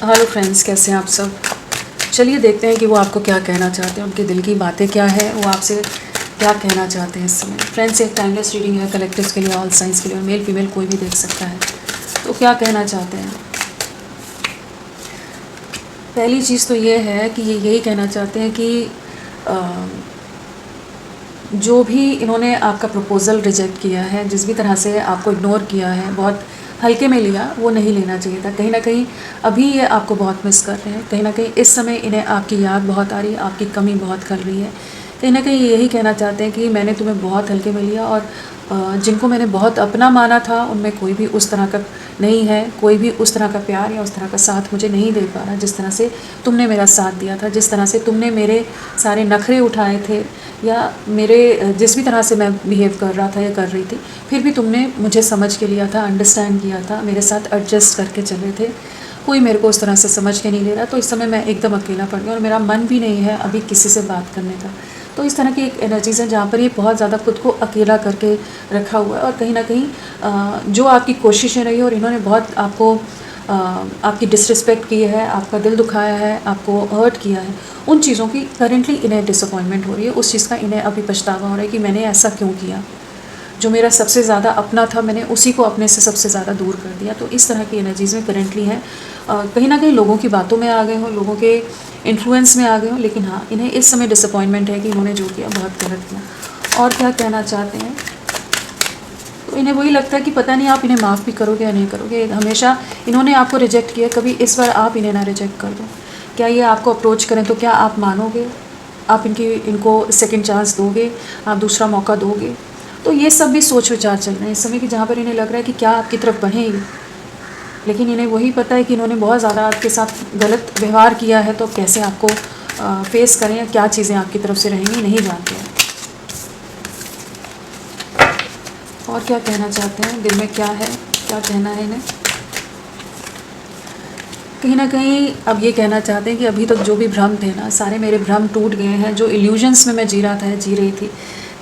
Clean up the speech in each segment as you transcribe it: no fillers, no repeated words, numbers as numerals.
Hello friends, कैसे हैं आप सब। चलिए देखते हैं कि वो आपको क्या कहना चाहते हैं, उनके दिल की बातें क्या है, वो आपसे क्या कहना चाहते हैं इस समय। फ्रेंड्स, एक टाइमलेस रीडिंग है कलेक्टिव्स के लिए, ऑल साइंस के लिए, और मेल फीमेल कोई भी देख सकता है। तो क्या कहना चाहते हैं। पहली चीज़ तो ये है कि ये यही कहना चाहते हैं कि जो भी इन्होंने आपका प्रपोज़ल रिजेक्ट किया है, जिस भी तरह से आपको इग्नोर किया है, बहुत हल्के में लिया, वो नहीं लेना चाहिए था। कहीं ना कहीं अभी ये आपको बहुत मिस कर रहे हैं। कहीं ना कहीं इस समय इन्हें आपकी याद बहुत आ रही है, आपकी कमी बहुत खल रही है। कहीं ना कहीं यही कहना चाहते हैं कि मैंने तुम्हें बहुत हल्के में लिया, और जिनको मैंने बहुत अपना माना था उनमें कोई भी उस तरह का नहीं है, कोई भी उस तरह का प्यार या उस तरह का साथ मुझे नहीं दे पा रहा, जिस तरह से तुमने मेरा साथ दिया था, जिस तरह से तुमने मेरे सारे नखरे उठाए थे, या मेरे जिस भी तरह से मैं बिहेव कर रहा था या कर रही थी, फिर भी तुमने मुझे समझ के लिया था, अंडरस्टैंड किया था, मेरे साथ एडजस्ट करके चले थे। कोई मेरे को उस तरह से समझ के नहीं ले रहा, तो इस समय मैं एकदम अकेला पड़ गया और मेरा मन भी नहीं है अभी किसी से बात करने का। तो इस तरह की एक एनर्जीज़ है जहाँ पर ये बहुत ज़्यादा खुद को अकेला करके रखा हुआ है, और कहीं ना कहीं जो आपकी कोशिशें रही और इन्होंने बहुत आपको आपकी डिसरिस्पेक्ट की है, आपका दिल दुखाया है, आपको हर्ट किया है, उन चीज़ों की करेंटली इन्हें डिसअपॉइंटमेंट हो रही है। उस चीज़ का इन्हें अभी पछतावा हो रहा है कि मैंने ऐसा क्यों किया। जो मेरा सबसे ज़्यादा अपना था, मैंने उसी को अपने से सबसे ज़्यादा दूर कर दिया। तो इस तरह की एनर्जीज़ में करेंटली हैं। कहीं ना कहीं लोगों की बातों में आ गए हों, लोगों के इन्फ्लुएंस में आ गए हों, लेकिन हाँ, इन्हें इस समय डिसअपॉइंटमेंट है कि इन्होंने जो किया बहुत गलत किया। और क्या कहना चाहते हैं, तो इन्हें वही लगता है कि पता नहीं आप इन्हें माफ़ भी करोगे या नहीं करोगे। हमेशा इन्होंने आपको रिजेक्ट किया, कभी इस बार आप इन्हें ना रिजेक्ट कर दो। क्या ये आपको अप्रोच करें तो क्या आप मानोगे, आप इनको सेकंड चांस दोगे, आप दूसरा मौका दोगे। तो ये सब भी सोच विचार चल रहे हैं इस समय कि जहाँ पर इन्हें लग रहा है कि क्या आपकी तरफ बढ़ेंगे, लेकिन इन्हें वही पता है कि इन्होंने बहुत ज़्यादा आपके साथ गलत व्यवहार किया है, तो कैसे आपको फेस करें या क्या चीज़ें आपकी तरफ से रहेंगी नहीं जानते हैं। और क्या कहना चाहते हैं, दिल में क्या है, क्या कहना है इन्हें। कहीं ना कहीं अब ये कहना चाहते हैं कि अभी तक जो भी भ्रम थे ना, सारे मेरे भ्रम टूट गए हैं। जो इल्यूजन्स में मैं जी रहा था, जी रही थी,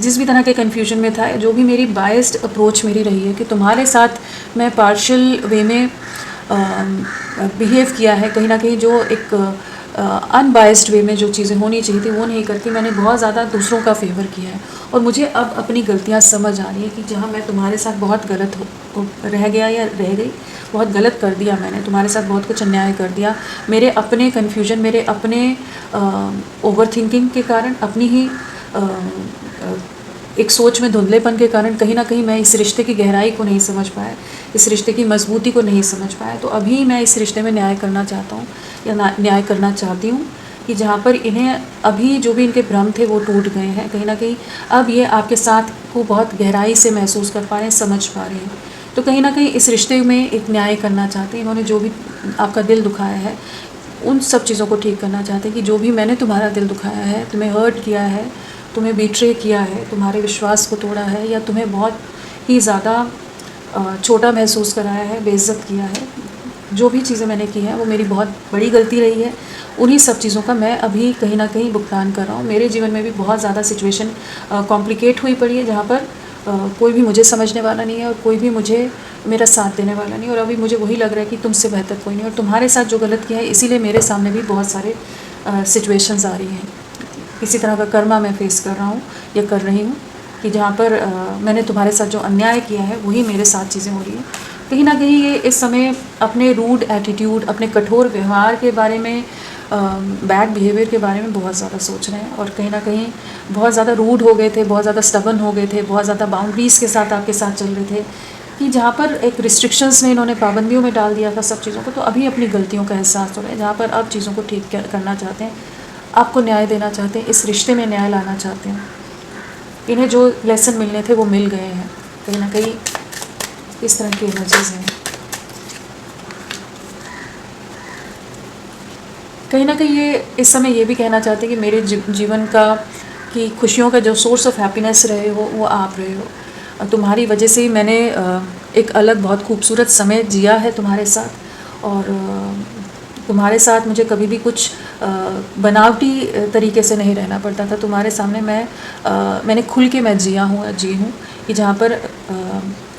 जिस भी तरह के कन्फ्यूजन में था, जो भी मेरी बायस्ड अप्रोच मेरी रही है कि तुम्हारे साथ मैं पार्शियल वे में बिहेव किया है, कहीं ना कहीं जो एक अनबायस्ड वे में जो चीज़ें होनी चाहिए थी वो नहीं करती, मैंने बहुत ज़्यादा दूसरों का फेवर किया है। और मुझे अब अपनी गलतियाँ समझ आ रही है कि जहाँ मैं तुम्हारे साथ बहुत गलत रह गया या रह गई, बहुत गलत कर दिया मैंने, तुम्हारे साथ बहुत कुछ अन्याय कर दिया, मेरे अपने कन्फ्यूजन, मेरे अपने ओवर थिंकिंग के कारण, अपनी ही एक सोच में धुंधलेपन के कारण कहीं ना कहीं मैं इस रिश्ते की गहराई को नहीं समझ पाया, इस रिश्ते की मजबूती को नहीं समझ पाया। तो अभी मैं इस रिश्ते में न्याय करना चाहता हूँ, या न्याय करना चाहती हूँ कि जहाँ पर इन्हें अभी जो भी इनके भ्रम थे वो टूट गए हैं। कहीं ना कहीं अब ये आपके साथ को बहुत गहराई से महसूस कर पा रहे हैं, समझ पा रहे हैं। तो कहीं ना कहीं इस रिश्ते में एक न्याय करना चाहते हैं। इन्होंने जो भी आपका दिल दुखाया है, उन सब चीज़ों को ठीक करना चाहते हैं कि जो भी मैंने तुम्हारा दिल दुखाया है, तुम्हें हर्ट किया है, तुम्हें बिट्रे किया है, तुम्हारे विश्वास को तोड़ा है, या तुम्हें बहुत ही ज़्यादा छोटा महसूस कराया है, बेइज्जत किया है, जो भी चीज़ें मैंने की हैं वो मेरी बहुत बड़ी गलती रही है। उन्हीं सब चीज़ों का मैं अभी कहीं ना कहीं भुगतान कर रहा हूँ। मेरे जीवन में भी बहुत ज़्यादा सिचुएशन कॉम्प्लिकेट हुई पड़ी है, जहाँ पर कोई भी मुझे समझने वाला नहीं है और कोई भी मुझे मेरा साथ देने वाला नहीं। और अभी मुझे वही लग रहा है कि तुमसे बेहतर कोई नहीं, और तुम्हारे साथ जो गलत किया है इसीलिए मेरे सामने भी बहुत सारे सिचुएशंस आ रही हैं। इसी तरह का कर्मा मैं फेस कर रहा हूँ या कर रही हूँ कि जहाँ पर मैंने तुम्हारे साथ जो अन्याय किया है वही मेरे साथ चीज़ें हो रही हैं। कहीं ना कहीं ये इस समय अपने रूड एटीट्यूड, अपने कठोर व्यवहार के बारे में, बैड बिहेवियर के बारे में बहुत ज़्यादा सोच रहे हैं, और कहीं ना कहीं बहुत ज़्यादा रूड हो गए थे, बहुत ज़्यादा स्टबन हो गए थे, बहुत ज़्यादा बाउंड्रीज़ के साथ आपके साथ चल रहे थे, कि जहाँ पर एक रिस्ट्रिक्शंस में इन्होंने पाबंदियों में डाल दिया था सब चीज़ों को। तो अभी अपनी गलतियों का एहसास हो रहा है, जहाँ पर अब चीज़ों को ठीक करना चाहते हैं, आपको न्याय देना चाहते हैं, इस रिश्ते में न्याय लाना चाहते हैं। इन्हें जो लेसन मिलने थे वो मिल गए हैं। कहीं ना कहीं इस तरह की एनर्जीज हैं। कहीं ना कहीं ये इस समय ये भी कहना चाहते हैं कि मेरे जीवन का, कि खुशियों का जो सोर्स ऑफ हैप्पीनेस रहे हो वो आप रहे हो। तुम्हारी वजह से ही मैंने एक अलग बहुत खूबसूरत समय जिया है तुम्हारे साथ, और तुम्हारे साथ मुझे कभी भी कुछ बनावटी तरीके से नहीं रहना पड़ता था। तुम्हारे सामने मैंने खुल के मैं जी हूँ कि जहाँ पर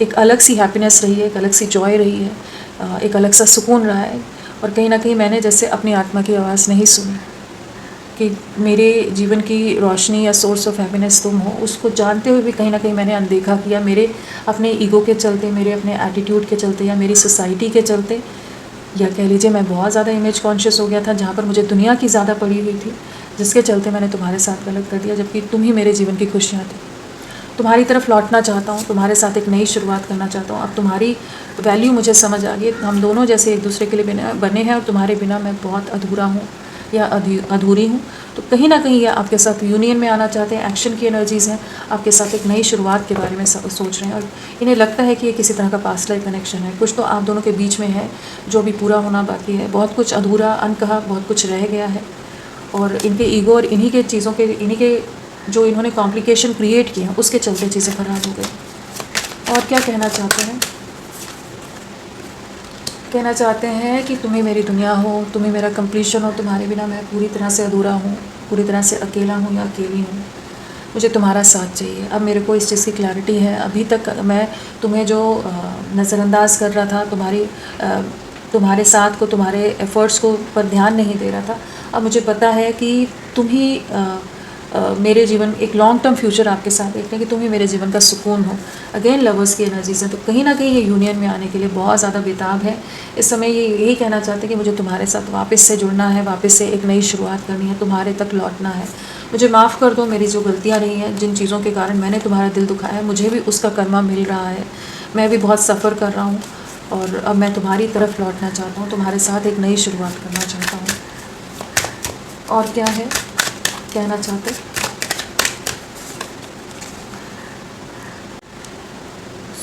एक अलग सी हैप्पीनेस रही है, एक अलग सी जॉय रही है, एक अलग सा सुकून रहा है। और कहीं ना कहीं मैंने जैसे अपनी आत्मा की आवाज़ नहीं सुनी कि मेरे जीवन की रोशनी या सोर्स ऑफ हैप्पीनेस तुम हो, उसको जानते हुए भी कहीं ना कहीं मैंने अनदेखा किया, मेरे अपने ईगो के चलते, मेरे अपने एटीट्यूड के चलते, या मेरी सोसाइटी के चलते, या कह लीजिए मैं बहुत ज़्यादा इमेज कॉन्शियस हो गया था, जहाँ पर मुझे दुनिया की ज़्यादा पड़ी हुई थी, जिसके चलते मैंने तुम्हारे साथ गलत कर दिया, जबकि तुम ही मेरे जीवन की खुशियाँ थी। तुम्हारी तरफ लौटना चाहता हूँ, तुम्हारे साथ एक नई शुरुआत करना चाहता हूँ। अब तुम्हारी वैल्यू मुझे समझ आ गई, हम दोनों जैसे एक दूसरे के लिए बने हैं, और तुम्हारे बिना मैं बहुत अधूरा हूँ या अधूरी हूँ। तो कहीं ना कहीं ये आपके साथ यूनियन में आना चाहते हैं, एक्शन की एनर्जीज़ हैं, आपके साथ एक नई शुरुआत के बारे में सोच रहे हैं, और इन्हें लगता है कि ये किसी तरह का पास्ट लाइफ कनेक्शन है। कुछ तो आप दोनों के बीच में है जो भी पूरा होना बाकी है, बहुत कुछ अधूरा अनकहा, बहुत कुछ रह गया है, और इनके ईगो और इन्हीं के चीज़ों के, इन्हीं के जो इन्होंने कॉम्प्लिकेशन क्रिएट किए हैं, उसके चलते चीज़ें ख़राब हो गई। और क्या कहना चाहते हैं? कहना चाहते हैं कि तुम्हें मेरी दुनिया हो, तुम्हें मेरा कंप्लीशन हो, तुम्हारे बिना मैं पूरी तरह से अधूरा हूँ, पूरी तरह से अकेला हूँ या अकेली हूँ, मुझे तुम्हारा साथ चाहिए। अब मेरे को इस चीज़ की क्लैरिटी है। अभी तक मैं तुम्हें जो नज़रअंदाज कर रहा था, तुम्हारे साथ को, तुम्हारे एफ़र्ट्स को पर ध्यान नहीं दे रहा था, अब मुझे पता है कि तुम ही मेरे जीवन, एक लॉन्ग टर्म फ्यूचर आपके साथ देखते हैं कि तुम ही मेरे जीवन का सुकून हो। अगेन लवर्स की एनर्जीज है, तो कहीं ना कहीं ये यूनियन में आने के लिए बहुत ज़्यादा बेताब है। इस समय ये यही कहना चाहते हैं कि मुझे तुम्हारे साथ वापस से जुड़ना है, वापस से एक नई शुरुआत करनी है, तुम्हारे तक लौटना है। मुझे माफ़ कर दो, मेरी जो गलतियाँ रही हैं, जिन चीज़ों के कारण मैंने तुम्हारा दिल दुखाया है, मुझे भी उसका कर्मा मिल रहा है। मैं भी बहुत सफ़र कर रहा हूँ, और अब मैं तुम्हारी तरफ लौटना चाहता हूँ, तुम्हारे साथ एक नई शुरुआत करना चाहता हूँ। और क्या है कहना चाहते?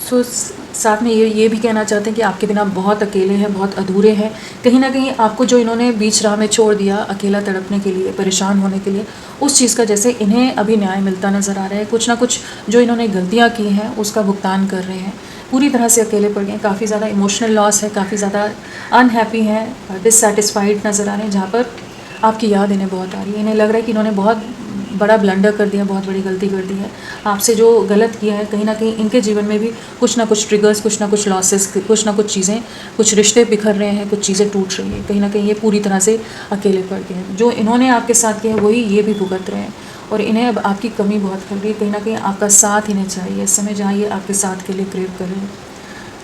सो साथ में ये भी कहना चाहते हैं कि आपके बिना बहुत अकेले हैं, बहुत अधूरे हैं। कहीं ना कहीं आपको जो इन्होंने बीच राह में छोड़ दिया, अकेला तड़पने के लिए, परेशान होने के लिए, उस चीज़ का जैसे इन्हें अभी न्याय मिलता नज़र आ रहा है। कुछ ना कुछ जो इन्होंने गलतियाँ की हैं उसका भुगतान कर रहे हैं। पूरी तरह से अकेले पड़ गए हैं, काफ़ी ज़्यादा इमोशनल लॉस है, काफ़ी ज़्यादा अनहैप्पी हैं, डिससेटिस्फाइड नज़र आ रहे हैं, जहाँ पर आपकी याद इन्हें बहुत आ रही है। इन्हें लग रहा है कि इन्होंने बहुत बड़ा ब्लंडर कर दिया, बहुत बड़ी गलती कर दी है, आपसे जो गलत किया है। कहीं ना कहीं इनके जीवन में भी कुछ ना कुछ ट्रिगर्स, कुछ ना कुछ लॉसेस, कुछ ना कुछ चीज़ें, कुछ रिश्ते बिखर रहे हैं, कुछ चीज़ें टूट रही हैं। कहीं ना कहीं ये पूरी तरह से अकेले पड़ गए हैं। जो इन्होंने आपके साथ किया है वही ये भी भुगत रहे हैं, और इन्हें अब आपकी कमी बहुत खल रही है। कहीं ना कहीं आपका साथ इन्हें चाहिए इस समय, जहाँ ये आपके साथ के लिए क्रेव कर रहे हैं,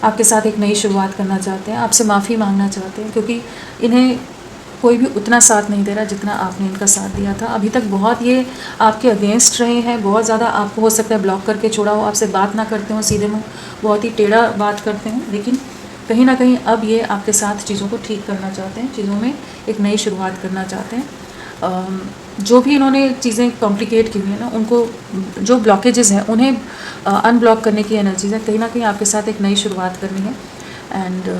आपके साथ एक नई शुरुआत करना चाहते हैं, आपसे माफ़ी मांगना चाहते हैं, क्योंकि इन्हें कोई भी उतना साथ नहीं दे रहा जितना आपने इनका साथ दिया था। अभी तक बहुत ये आपके अगेंस्ट रहे हैं, बहुत ज़्यादा आपको हो सकता है ब्लॉक करके छोड़ा हो, आपसे बात ना करते हो सीधे मुँह, बहुत ही टेढ़ा बात करते हैं, लेकिन कहीं ना कहीं अब ये आपके साथ चीज़ों को ठीक करना चाहते हैं, चीज़ों में एक नई शुरुआत करना चाहते हैं। जो भी इन्होंने चीज़ें कॉम्प्लिकेट की हुई हैं ना, उनको, जो ब्लॉकेजेस हैं उन्हें अनब्लॉक करने की एनर्जीज है। कहीं ना कहीं आपके साथ एक नई शुरुआत करनी है, एंड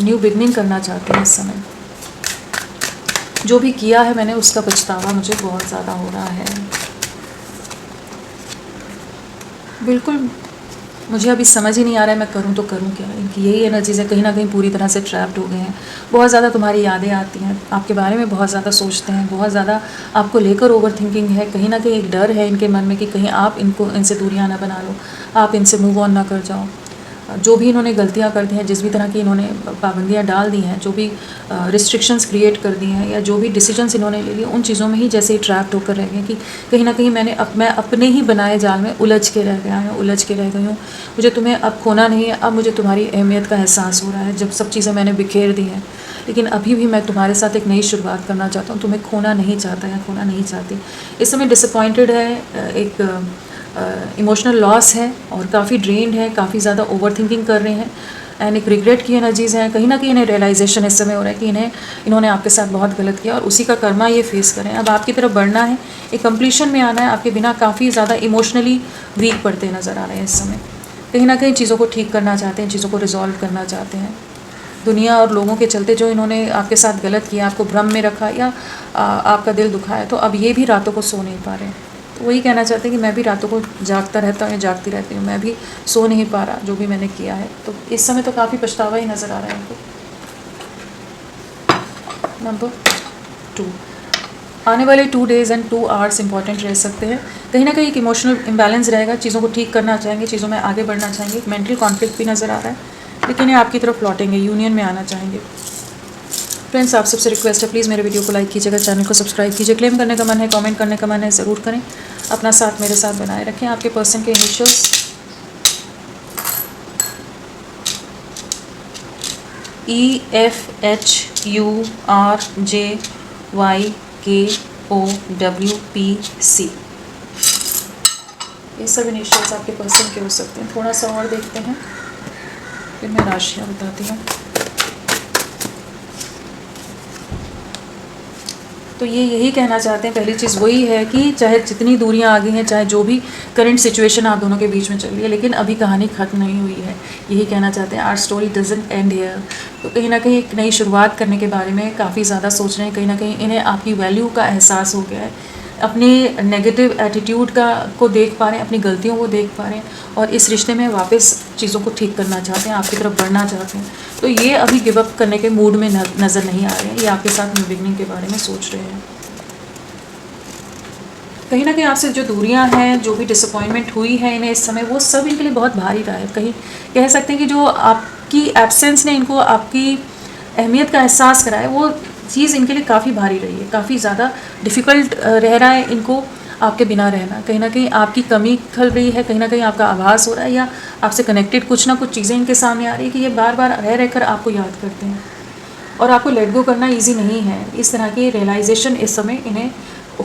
न्यू बिगनिंग करना चाहते हैं इस समय। जो भी किया है मैंने, उसका पछतावा मुझे बहुत ज़्यादा हो रहा है। बिल्कुल मुझे अभी समझ ही नहीं आ रहा है मैं करूं तो करूं क्या। इनकी यही एनर्जीज़ है, कहीं ना कहीं पूरी तरह से ट्रैप्ड हो गए हैं। बहुत ज़्यादा तुम्हारी यादें आती हैं, आपके बारे में बहुत ज़्यादा सोचते हैं, बहुत ज़्यादा आपको लेकर ओवर थिंकिंग है। कहीं ना कहीं एक डर है इनके मन में कि कहीं आप इनसे दूरियां ना बना लो, आप इनसे मूव ऑन ना कर जाओ। जो भी इन्होंने गलतियां कर दी हैं, जिस भी तरह की इन्होंने पाबंदियां डाल दी हैं, जो भी रिस्ट्रिक्शंस क्रिएट कर दी हैं, या जो भी डिसीजंस इन्होंने ले लिए, उन चीज़ों में ही जैसे ही ट्रैप्ड होकर रह गए कि कहीं ना कहीं मैं अपने ही बनाए जाल में उलझ के रह गया हूँ, उलझ के रह गई हूँ। मुझे तुम्हें अब खोना नहीं है, अब मुझे तुम्हारी अहमियत का एहसास हो रहा है, जब सब चीज़ें मैंने बिखेर दी हैं। लेकिन अभी भी मैं तुम्हारे साथ एक नई शुरुआत करना चाहता हूँ, तुम्हें खोना नहीं चाहता या खोना नहीं चाहती। इस समय डिसअपॉइंटेड है, एक इमोशनल लॉस है, और काफ़ी ड्रेन्ड है, काफ़ी ज़्यादा ओवर थिंकिंग कर रहे हैं, एंड एक रिग्रेट की एनर्जीज़ हैं। कहीं ना कहीं इन्हें रियलाइजेशन इस समय हो रहा है कि इन्होंने आपके साथ बहुत गलत किया, और उसी का कर्मा ये फेस करें। अब आपकी तरफ बढ़ना है, एक कंप्लीशन में आना है, आपके बिना काफ़ी ज़्यादा इमोशनली वीक पड़ते नज़र आ रहे हैं इस समय। कहीं ना कहीं चीज़ों को ठीक करना चाहते हैं, चीज़ों को रिजॉल्व करना चाहते हैं। दुनिया और लोगों के चलते जो इन्होंने आपके साथ गलत किया, आपको भ्रम में रखा, या आपका दिल दुखाया, तो अब ये भी रातों को सो नहीं पा रहे हैं। तो वही कहना चाहते हैं कि मैं भी रातों को जागता रहता हूँ या जागती रहती हूँ, मैं भी सो नहीं पा रहा जो भी मैंने किया है। तो इस समय तो काफ़ी पछतावा ही नज़र आ रहा है इनको। नंबर 2, आने वाले 2 डेज़ एंड 2 आवर्स इंपॉर्टेंट रह सकते हैं। कहीं ना कहीं एक इमोशनल इम्बैलेंस रहेगा, चीज़ों को ठीक करना चाहेंगे, चीज़ों में आगे बढ़ना चाहेंगे। एक मेंटल कॉन्फ्लिक्ट भी नज़र आ रहा है, लेकिन ये आपकी तरफ लौटेंगे, यूनियन में आना चाहेंगे। फ्रेंड्स, आप सबसे रिक्वेस्ट है, प्लीज़ मेरे वीडियो को लाइक कीजिएगा, चैनल को सब्सक्राइब कीजिए। क्लेम करने का मन है, कमेंट करने का मन है, ज़रूर करें। अपना साथ मेरे साथ बनाए रखें। आपके पर्सन के इनिशियल्स EFHURJYKOWPC, ये सब इनिशियल्स आपके पर्सन के हो सकते हैं। थोड़ा सा और देखते हैं, फिर मैं राशियाँ बताती हूँ। तो ये यही कहना चाहते हैं, पहली चीज़ वही है कि चाहे जितनी दूरियां आ गई हैं, चाहे जो भी करंट सिचुएशन आप दोनों के बीच में चल रही है, लेकिन अभी कहानी ख़त्म नहीं हुई है। यही कहना चाहते हैं, our story doesn't end here. तो कहीं ना कहीं एक नई शुरुआत करने के बारे में काफ़ी ज़्यादा सोच रहे हैं। कहीं ना कहीं इन्हें आपकी वैल्यू का एहसास हो गया है, अपने नेगेटिव एटीट्यूड को देख पा रहे हैं, अपनी गलतियों को देख पा रहे हैं, और इस रिश्ते में वापस चीज़ों को ठीक करना चाहते हैं, आपकी तरफ बढ़ना चाहते हैं। तो ये अभी गिव अप करने के मूड में नज़र नहीं आ रहे हैं। ये आपके साथ न्यू बिगनिंग के बारे में सोच रहे हैं। कहीं ना कहीं आपसे जो दूरियां हैं, जो भी डिसअपॉइंटमेंट हुई है इन्हें इस समय, वो सब इनके लिए बहुत भारी रहा है। कहीं कह सकते हैं कि जो आपकी एब्सेंस ने इनको आपकी अहमियत का एहसास कराया, वो चीज़ इनके लिए काफ़ी भारी रही है। काफ़ी ज़्यादा डिफ़िकल्ट रह रहा है इनको आपके बिना रहना। कहीं ना कहीं आपकी कमी खल रही है, कहीं ना कहीं आपका आभास हो रहा है, या आपसे कनेक्टेड कुछ ना कुछ चीज़ें इनके सामने आ रही है कि ये बार बार रह कर आपको याद करते हैं, और आपको लेट गो करना ईजी नहीं है। इस तरह की रियलाइजेशन इस समय इन्हें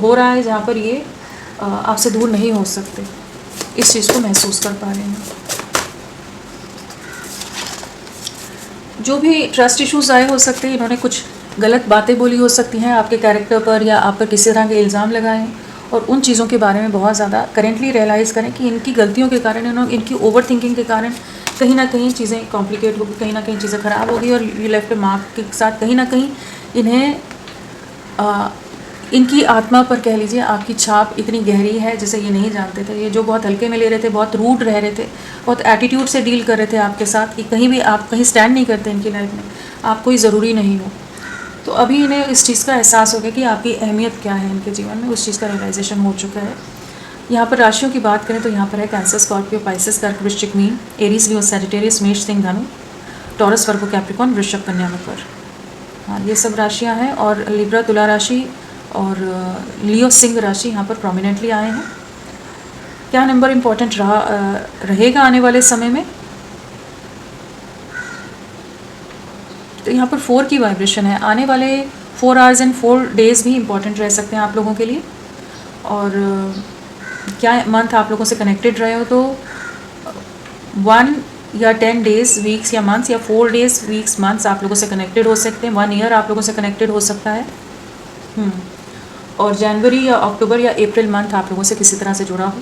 हो रहा है, जहाँ पर ये आपसे दूर नहीं हो सकते, इस चीज़ को महसूस कर पा रहे हैं। जो भी ट्रस्ट इश्यूज आए हो सकते हैं, इन्होंने कुछ गलत बातें बोली हो सकती हैं आपके कैरेक्टर पर, या आप पर किसी तरह के इल्ज़ाम लगाएं, और उन चीज़ों के बारे में बहुत ज़्यादा करेंटली रियलाइज़ करें कि इनकी गलतियों के कारण, इनकी ओवर थिंकिंग के कारण कहीं ना कहीं चीज़ें कॉम्प्लिकेट होगी, कहीं ना कहीं चीज़ें ख़राब होगी, और यू लेफ्ट ए मार्क के साथ कहीं ना कहीं इन्हें इनकी आत्मा पर, कह लीजिए, आपकी छाप इतनी गहरी है जिसे ये नहीं जानते थे। ये जो बहुत हल्के में ले रहे थे, बहुत रूड रह रहे थे, बहुत एटीट्यूड से डील कर रहे थे आपके साथ, कि कहीं भी आप कहीं स्टैंड नहीं करते इनकी लाइफ में, आप कोई ज़रूरी नहीं हो। तो अभी इन्हें इस चीज़ का एहसास हो गया कि आपकी अहमियत क्या है इनके जीवन में, उस चीज़ का रियलाइजेशन हो चुका है। यहाँ पर राशियों की बात करें तो यहाँ पर है कैंसर, स्कॉर्पियो, पाइसेस, कर्क, वृश्चिक, मीन, एरीज, लियो, सैजिटेरियस, मेष, सिंह, धनु, टॉरस, वर्गो, कैप्रिकॉर्न, वृषभ, कन्या, मकर। हाँ, ये सब राशियाँ हैं, और लिब्रा, तुला राशि और लियो, सिंह राशि यहाँ पर प्रोमिनेंटली आए हैं। क्या नंबर इम्पोर्टेंट रहेगा आने वाले समय में? तो यहाँ पर 4 की वाइब्रेशन है। आने वाले 4 आवर्स एंड 4 डेज़ भी इम्पोर्टेंट रह सकते हैं आप लोगों के लिए। और क्या मंथ आप लोगों से कनेक्टेड रहे हो तो 1 या 10 डेज़, वीक्स या मंथ्स, या 4 डेज़, वीक्स, मंथ्स आप लोगों से कनेक्टेड हो सकते हैं। 1 ईयर आप लोगों से कनेक्टेड हो सकता है। और जनवरी या अक्टूबर या अप्रैल मंथ आप लोगों से किसी तरह से जुड़ा हो।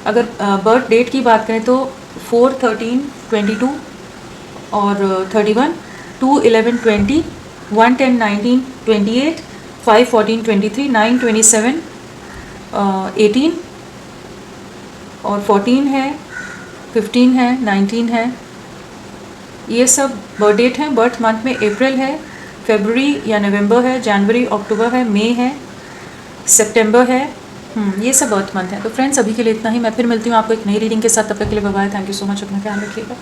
अगर बर्थ डेट की बात करें तो 4, 13, 22 और 31, 2, 11, 20, 1, 10, 19, 28, 5, 14, 23, 9, 27, 18 और 14 है, 15 है, 19 है। ये सब बर्थ डेट है। बर्थ मंथ में अप्रैल है, फरवरी या नवंबर है, जनवरी, अक्टूबर है, मई है, सितंबर है। ये सब बर्थ मंथ है। तो फ्रेंड्स, अभी के लिए इतना ही। मैं फिर मिलती हूँ आपको एक नई रीडिंग के साथ। तब तक के लिए bye bye. Thank you so much. अपना ख्याल रखिएगा।